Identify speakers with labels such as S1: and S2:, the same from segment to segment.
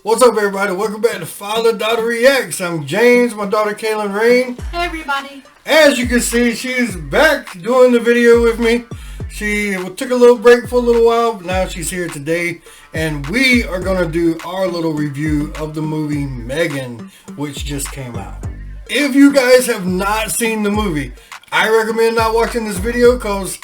S1: What's up, everybody? Welcome back to FatherDaughterReacts. I'm James, my daughter Kaylin Rain.
S2: Hey, everybody.
S1: As you can see, she's back doing the video with me. She took a little break for a little while, but now she's here today. And we are going to do our little review of the movie M3gan, which just came out. If you guys have not seen the movie, I recommend not watching this video because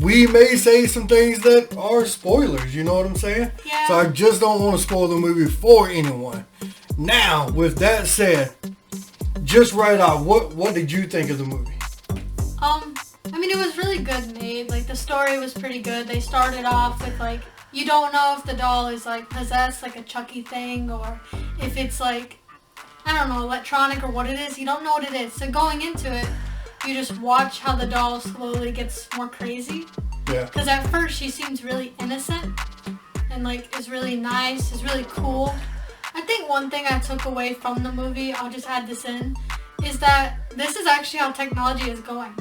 S1: we may say some things that are spoilers, you know what I'm saying?
S2: Yeah.
S1: So I just don't want to spoil the movie for anyone. Now, with that said, just right off, what did you think of the movie?
S2: I mean, it was really good made. Like, the story was pretty good. They started off with, like, you don't know if the doll is, like, possessed, like a Chucky thing, or if it's, like, I don't know, electronic or what it is. You don't know what it is. So going into it, you just watch how the doll slowly gets more crazy.
S1: Yeah.
S2: Because at first she seems really innocent and like is really nice, is really cool. I think one thing I took away from the movie, I'll just add this in, is that this is actually how technology is going.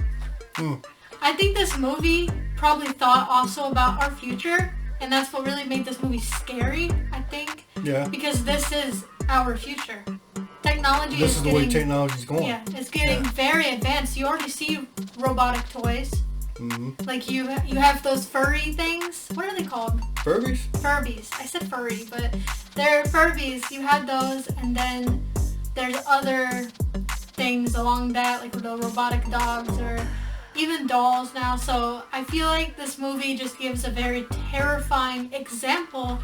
S2: I think this movie probably thought also about our future, and that's what really made this movie scary, I think.
S1: Yeah.
S2: Because this is our future. Technology
S1: This is the way
S2: getting,
S1: technology's going.
S2: yeah, it's getting very advanced. You already see robotic toys. Like you have those furry things. What are they called?
S1: Furbies?
S2: Furbies. I said furry, but they're Furbies. You had those, and then there's other things along that, like the robotic dogs or even dolls now. So I feel like this movie just gives a very terrifying example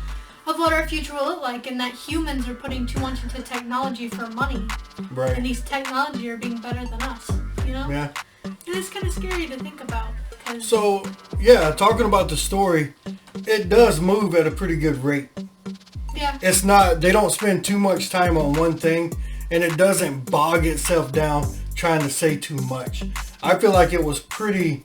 S2: of what our future will look like, and that humans are putting too much into technology for money.
S1: Right.
S2: And these technology are being better than us, you know?
S1: Yeah.
S2: It is kind of scary to think about.
S1: So, yeah, talking about the story, it does move at a pretty good rate.
S2: Yeah.
S1: It's not, they don't spend too much time on one thing, and it doesn't bog itself down trying to say too much. I feel like it was pretty,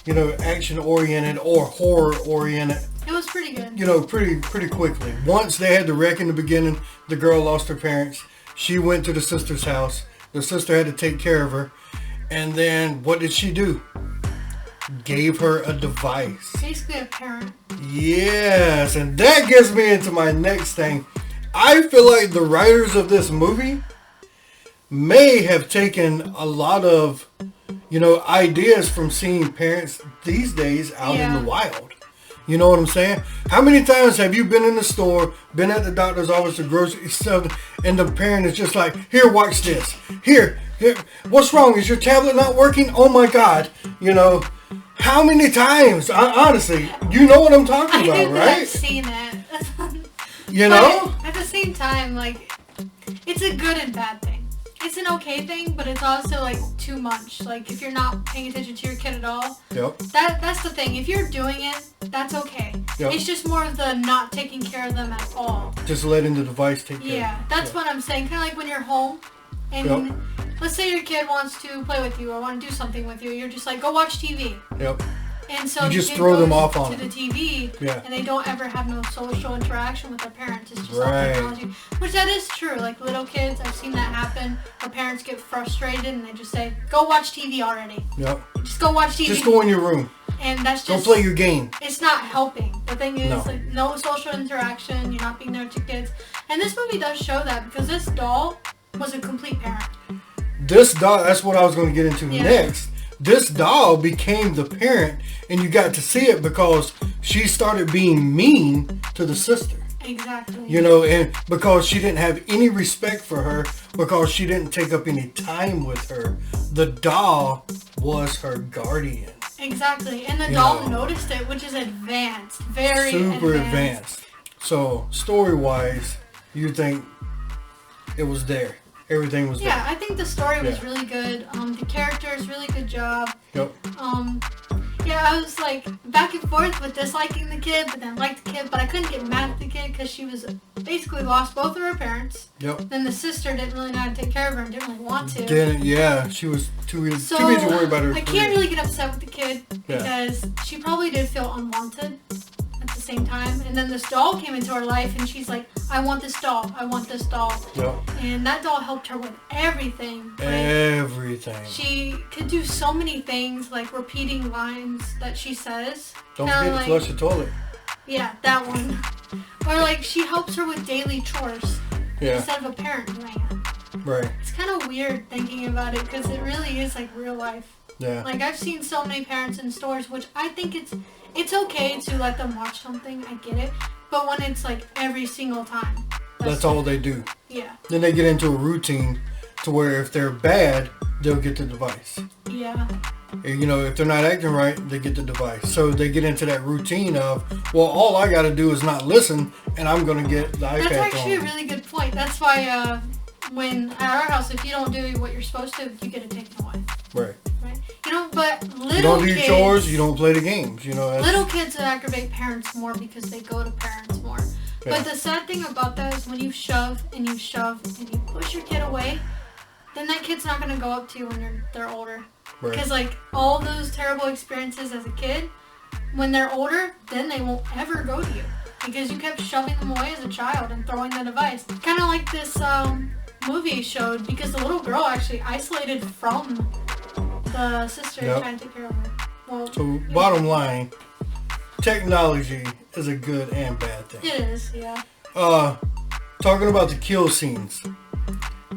S1: action-oriented or horror-oriented.
S2: It was pretty good.
S1: Pretty quickly. Once they had the wreck in the beginning, the girl lost her parents. She went to the sister's house. The sister had to take care of her. And then what did she do? Gave her a device.
S2: Basically a parent.
S1: Yes, and that gets me into my next thing. I feel like the writers of this movie may have taken a lot of, ideas from seeing parents these days out in the wild. You know what I'm saying? How many times have you been in the store, been at the doctor's office, the grocery store, and the parent is just like, here, watch this. Here, what's wrong? Is your tablet not working? Oh my God. How many times? Honestly, you know what I'm talking about, right?
S2: I've seen it.
S1: But
S2: at the same time, like, it's a good and bad thing. It's an okay thing, but it's also like too much. Like, if you're not paying attention to your kid at all, that's the thing. If you're doing it, that's okay.
S1: Yep.
S2: It's just more of the not taking care of them at all.
S1: Just letting the device take care.
S2: Yeah, that's what I'm saying. Kind of like when you're home, and let's say your kid wants to play with you or want to do something with you. You're just like, go watch TV.
S1: Yep.
S2: And so
S1: you
S2: the
S1: just
S2: kid
S1: throw them
S2: goes
S1: off on
S2: to the TV,
S1: Yeah.
S2: and they don't ever have no social interaction with their parents. It's just all
S1: Right.
S2: technology, which that is true. Like little kids, I've seen that happen. Where parents get frustrated and they just say, "Go watch TV already."
S1: Yep.
S2: Just go watch TV.
S1: Just go in your room.
S2: And that's just
S1: Go play your game.
S2: It's not helping. The thing is,
S1: No.
S2: like, no social interaction. You're not being there with your kids, and this movie does show that because this doll was a complete parent.
S1: This doll, that's what I was going to get into
S2: Yeah.
S1: next. This doll became the parent, and you got to see it because she started being mean to the sister.
S2: Exactly.
S1: And because she didn't have any respect for her, because she didn't take up any time with her, the doll was her guardian.
S2: Exactly. And the doll noticed it, which is advanced. Very
S1: super advanced. So, story-wise, you think it was there. Everything was there.
S2: Yeah, I think the story was really good. The characters, really good job.
S1: Yep.
S2: I was like back and forth with disliking the kid, but then liked the kid, but I couldn't get mad at the kid because she was basically lost both of her parents.
S1: Yep.
S2: Then the sister didn't really know how to take care of her and didn't really want to.
S1: She was too busy
S2: So
S1: worried about her.
S2: I can't really get upset with the kid
S1: Yeah.
S2: because she probably did feel unwanted at the same time. And then this doll came into her life and she's like, I want this doll. I want this doll.
S1: Yep.
S2: And that doll helped her with everything. Like,
S1: Everything.
S2: she could do so many things, like repeating lines that she says.
S1: Don't
S2: Kinda
S1: forget to flush the toilet.
S2: Yeah, that one. Or like she helps her with daily chores
S1: Yeah.
S2: instead of a parent doing it.
S1: Right.
S2: It's kind of weird thinking about it because it really is like real life.
S1: Yeah.
S2: Like I've seen so many parents in stores, which I think it's okay to let them watch something. I get it, but when it's like every single time,
S1: That's all they do.
S2: Yeah.
S1: Then they get into a routine to where if they're bad, they'll get the device.
S2: Yeah.
S1: You know, if they're not acting right, they get the device. So they get into that routine of, well, all I got to do is not listen, and I'm going to get the iPad.
S2: That's actually a really good point. That's why when at our house, if you don't do what you're supposed to, you get it taken away.
S1: Right.
S2: Right. You know, but little
S1: you don't do
S2: kids,
S1: your chores, you don't play the games. You know.
S2: Little kids aggravate parents more because they go to parents more.
S1: Yeah.
S2: But the sad thing about that is when you shove and you shove and you push your kid away, then that kid's not going to go up to you when they're older.
S1: Right.
S2: Because like all those terrible experiences as a kid, when they're older, then they won't ever go to you because you kept shoving them away as a child and throwing the device. Kind of like this movie showed, because the little girl actually isolated from the sister trying to take care of her. Well,
S1: so bottom line, technology is a good and bad thing.
S2: It is, yeah.
S1: Talking about the kill scenes,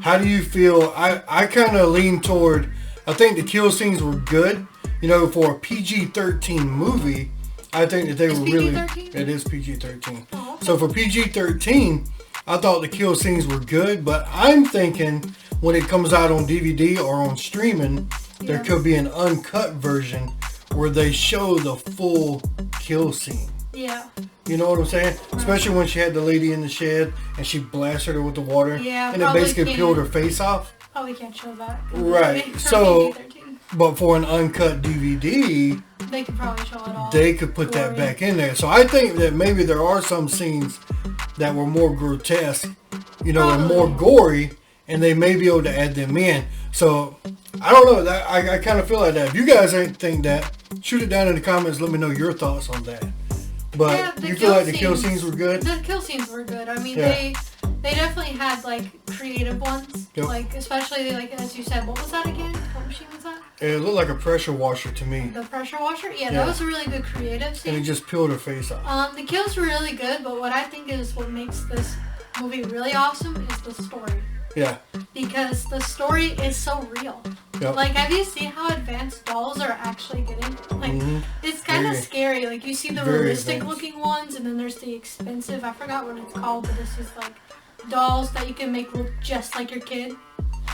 S1: how do you feel? I kind of lean toward, I think the kill scenes were good. You know, for a PG-13 movie, I think that they were really...
S2: PG-13?
S1: It is PG-13.
S2: Oh, okay.
S1: So for PG-13, I thought the kill scenes were good, but I'm thinking when it comes out on DVD or on streaming, there could be an uncut version where they show the full kill scene.
S2: Yeah.
S1: You know what I'm saying? Especially when she had the lady in the shed and she blasted her with the water.
S2: Yeah,
S1: and it basically peeled her face off.
S2: Probably can't show that.
S1: Right.
S2: For
S1: So,
S2: PG-13.
S1: but for an uncut DVD,
S2: They could probably show it all.
S1: they could put that back in there. So I think that maybe there are some scenes that were more grotesque, you know, and more gory, and they may be able to add them in. So I don't know. That I kind of feel like that. If you guys think that, shoot it down in the comments. Let me know your thoughts on that. But
S2: Yeah,
S1: you feel like the kill scenes were good?
S2: The kill scenes were good. I mean, they definitely had like creative ones.
S1: Yep.
S2: Like especially like as you said, what was that again? What machine was that?
S1: It looked like a pressure washer to me.
S2: The pressure washer? Yeah, that was a really good creative scene.
S1: And it just peeled her face off.
S2: The kills were really good, but what I think is what makes this movie really awesome is the story.
S1: Yeah.
S2: Because the story is so real.
S1: Yep.
S2: Like, have you seen how advanced dolls are actually getting? Like, it's kind of scary. Like, you see the realistic looking ones, and then there's the expensive, I forgot what it's called, but this is like dolls that you can make look just like your kid.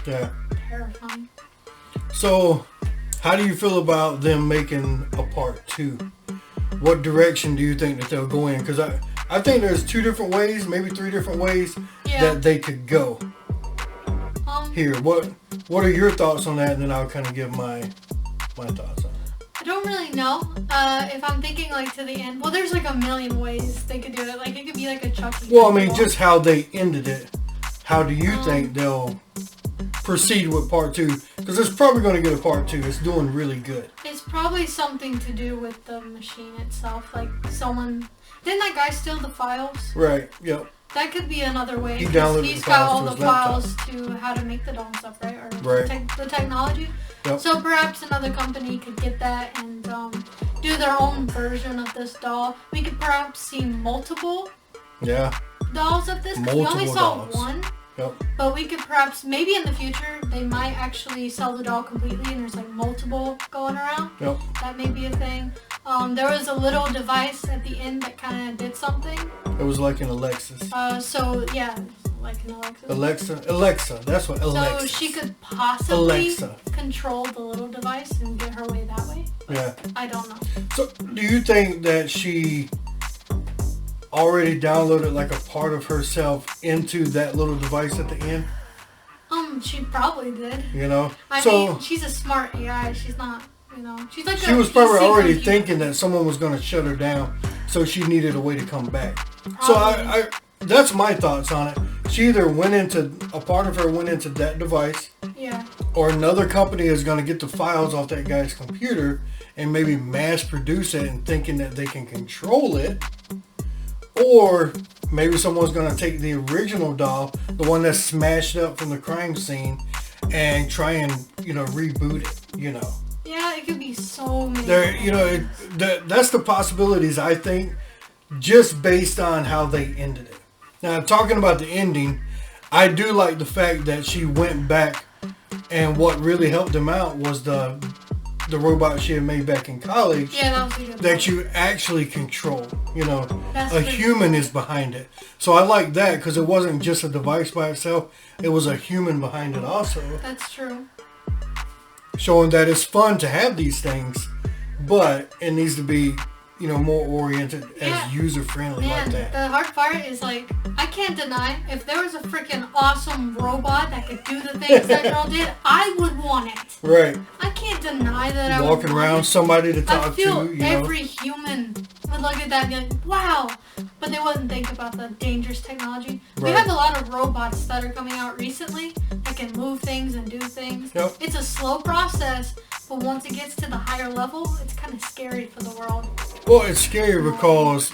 S1: Yeah.
S2: Terrifying.
S1: So, how do you feel about them making a part 2? What direction do you think that they'll go in? Because I think there's 2 different ways, maybe 3 different ways that they could go. Here, what are your thoughts on that? And then I'll kind of give my thoughts on it.
S2: I don't really know. If I'm thinking like to the end, well, there's like a million ways they could do it. Like it could be like a Chucky.
S1: Well, I mean, just how they ended it. How do you think they'll proceed with part 2? Because it's probably going to get a part 2. It's doing really good.
S2: It's probably something to do with the machine itself. Like someone, didn't that guy steal the files?
S1: Right. Yep.
S2: That could be another way.
S1: He downloaded
S2: He's
S1: the
S2: got
S1: files
S2: all
S1: to
S2: the
S1: his laptop.
S2: files to how to make the doll and stuff, right? Or
S1: Right.
S2: the technology.
S1: Yep.
S2: So perhaps another company could get that and do their own version of this doll. We could perhaps see multiple dolls of this. We only saw one.
S1: Yep.
S2: But we could perhaps, maybe in the future, they might actually sell the doll completely and there's like multiple going around.
S1: Yep.
S2: That may be a thing. There was a little device at the end that kind of did something.
S1: It was like an Alexis.
S2: So, yeah, like an Alexa.
S1: Alexa. That's what Alexa.
S2: So she could possibly control the little device and get her way that way.
S1: Yeah.
S2: I don't know.
S1: So, do you think that she already downloaded like a part of herself into that little device at the end?
S2: She probably did.
S1: You know?
S2: I mean, she's a smart AI. She's not, you know, she's like
S1: she was probably already thinking that someone was going to shut her down, so she needed a way to come back. So I that's my thoughts on it. She either a part of her went into that device, or another company is going to get the files off that guy's computer and maybe mass produce it and thinking that they can control it. Or maybe someone's going to take the original doll, the one that's smashed up from the crime scene, and try and, reboot it,
S2: Yeah, it could be so many.
S1: There, that's the possibilities, I think, just based on how they ended it. Now, talking about the ending, I do like the fact that she went back, and what really helped him out was the robot she had made back in college.
S2: Yeah, that was good.
S1: That you actually control. You know,
S2: That's
S1: a
S2: good.
S1: human is behind it. So I like that because it wasn't just a device by itself. It was a human behind it also.
S2: That's true.
S1: Showing that it's fun to have these things, but it needs to be, you know, more oriented as user friendly like that.
S2: The hard part is like, I can't deny, if there was a freaking awesome robot that could do the things that girl did, I would want it.
S1: Right.
S2: I can't deny that I would
S1: Walking
S2: want
S1: around,
S2: it.
S1: somebody to
S2: I
S1: talk
S2: feel
S1: to, you know.
S2: every human would look at that and be like, wow. But they wouldn't think about the dangerous technology. We
S1: Right.
S2: have a lot of robots that are coming out recently that can move things and do things.
S1: Yep.
S2: It's a slow process, but once it gets to the higher level, it's kind of scary for the world.
S1: Well, it's scary because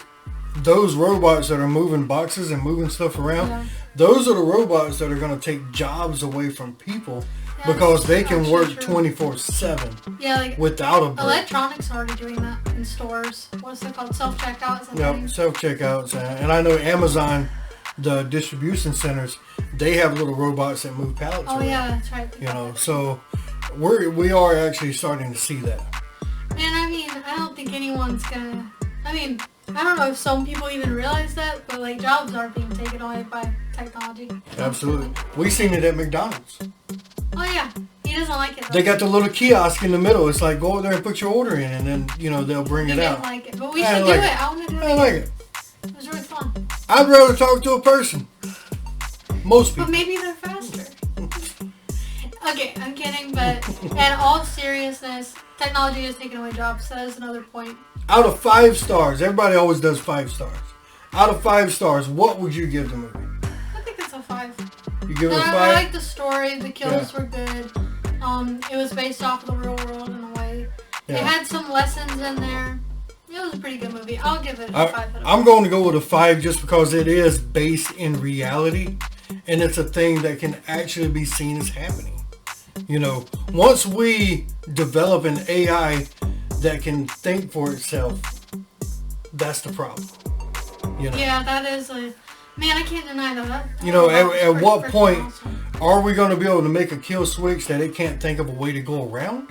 S1: those robots that are moving boxes and moving stuff around,
S2: Yeah.
S1: those are the robots that are going to take jobs away from people because they can
S2: actually
S1: work
S2: true.
S1: 24/7
S2: Yeah, like
S1: without a break.
S2: electronics are already doing that in stores. What's it called? Self-checkouts and
S1: Yep,
S2: things.
S1: self-checkouts. And I know Amazon, the distribution centers, they have little robots that move pallets
S2: Oh
S1: around.
S2: yeah, that's right.
S1: You know, so we are actually starting to see that.
S2: And I mean, I don't think anyone's gonna. I mean, I don't know if some people even realize that, but like jobs are being taken away by technology.
S1: Absolutely. We seen it at McDonald's.
S2: Oh yeah, he doesn't like it. Though.
S1: They got the little kiosk in the middle. It's like, go over there and put your order in, and then, you know, they'll bring
S2: He
S1: it
S2: didn't
S1: out.
S2: like it, but we
S1: I
S2: should
S1: like
S2: do
S1: it.
S2: it. I want to do it.
S1: I like it.
S2: It was really fun.
S1: I'd rather talk to a person. Most
S2: But
S1: people.
S2: maybe they're faster. Okay, I'm kidding, but in all seriousness, technology is taking away jobs. That is another point.
S1: Out of 5 stars, everybody always does 5 stars. Out of 5 stars, what would you give the movie?
S2: I think it's a 5.
S1: You give it a
S2: I
S1: 5?
S2: like the story. The kills were good. It was based off of the real world in a way. It
S1: Yeah.
S2: had some lessons in there. It was a pretty good movie. I'll give it a 5 out of 5.
S1: I'm going to go with a 5 just because it is based in reality, and it's a thing that can actually be seen as happening. You know, once we develop an AI that can think for itself, that's the problem. You know,
S2: Yeah, that is a... Man, I can't deny that.
S1: you know,
S2: that was
S1: at
S2: pretty
S1: what
S2: freaking
S1: point
S2: awesome.
S1: are we going to be able to make a kill switch that it can't think of a way to go around?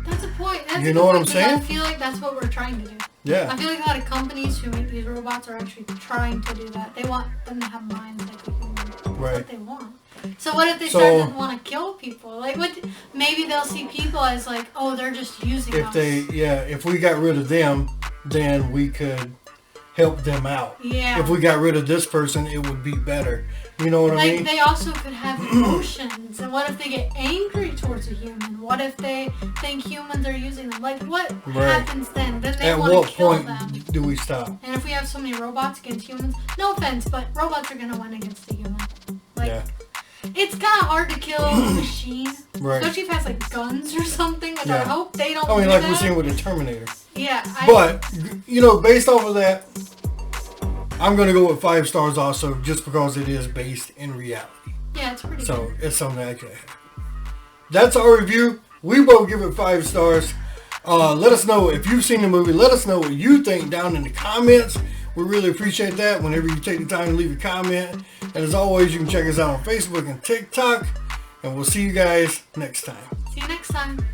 S2: That's a point. That's
S1: You
S2: a
S1: know
S2: good
S1: what
S2: point,
S1: I'm
S2: 'cause
S1: saying?
S2: I feel like that's what we're trying to do.
S1: Yeah.
S2: I feel like a lot of companies who make these robots are actually trying to do that. They want them to have minds like a human. That's
S1: Right.
S2: what they want. So what if they
S1: So-
S2: start to want to kill people? Like, what? Maybe they'll see people as like, oh, they're just using us.
S1: If we got rid of them, then we could help them out.
S2: Yeah.
S1: If we got rid of this person, it would be better. You know what I
S2: Like,
S1: mean?
S2: they also could have emotions. And what if they get angry towards a human? What if they think humans are using them? Like, what
S1: Right.
S2: happens then? Then they
S1: At
S2: want
S1: what
S2: to kill
S1: point
S2: them.
S1: do we stop?
S2: And if we have so many robots against humans, no offense, but robots are going to win against the human. Like,
S1: Yeah.
S2: it's kind of hard to kill a machine.
S1: Right.
S2: Especially if it has, like, guns or something, which I
S1: Yeah.
S2: hope they don't
S1: I mean,
S2: do
S1: like
S2: that.
S1: we're seeing with the Terminator.
S2: Yeah.
S1: But, you know, based off of that, I'm going to go with 5 stars also, just because it is based in reality.
S2: Yeah, it's pretty
S1: So,
S2: good.
S1: it's something that can happen. That's our review. We both give it 5 stars. Let us know if you've seen the movie. Let us know what you think down in the comments. We really appreciate that whenever you take the time to leave a comment. And as always, you can check us out on Facebook and TikTok. And we'll see you guys next time.
S2: See you next time.